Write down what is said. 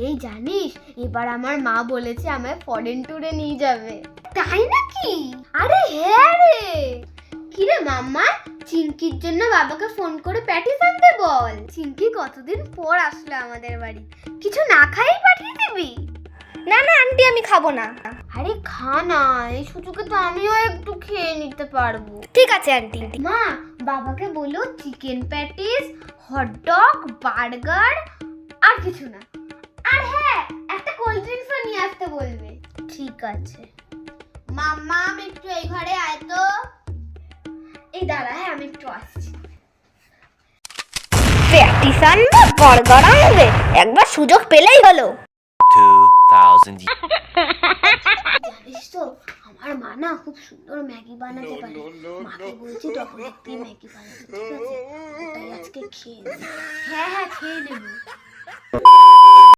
এই জানিস, এবার আমার মা বলেছে আমায় ফরেন ট্যুরে নিয়ে যাবে। তাই নাকি? আরে হ্যাঁ রে। কি রে মাম্মা, চিঙ্কির জন্য বাবাকে ফোন করে প্যাটিস আনতে বল। চিঙ্কি কতদিন পর আসলো আমাদের বাড়ি, কিছু না খাইই পাঠিয়ে দিবি? না না আন্টি, আমি খাবো না। আরে খা না, এই সুযোগে তো আমিও একটু খেয়ে নিতে পারবো। ঠিক আছে আন্টি। মা, বাবাকে বলো চিকেন প্যাটিস, হটডগ, বার্গার আর কিছু না। আর হ্যাঁ, একটা কোল্ড ড্রিঙ্কসও নিয়ে আসতে বলবে। ঠিক আছে। মাম্মা একটু এই ঘরে আয় তো। এই দাঁড়া, হ্যাঁ আমি একটু আসছি। প্যাটিস আনবে, বার্গার আনবে, একবার সুযোগ পেলেই হলো। 2000 জানিস তো, আমার মা না খুব সুন্দর ম্যাগি বানাতে পারে। মাকে বলছি তখন একটু ম্যাগি বানাতে, ঠিক আছে? ওটাই আজকে খেয়ে নেব। হ্যাঁ হ্যাঁ, খেয়ে নেব।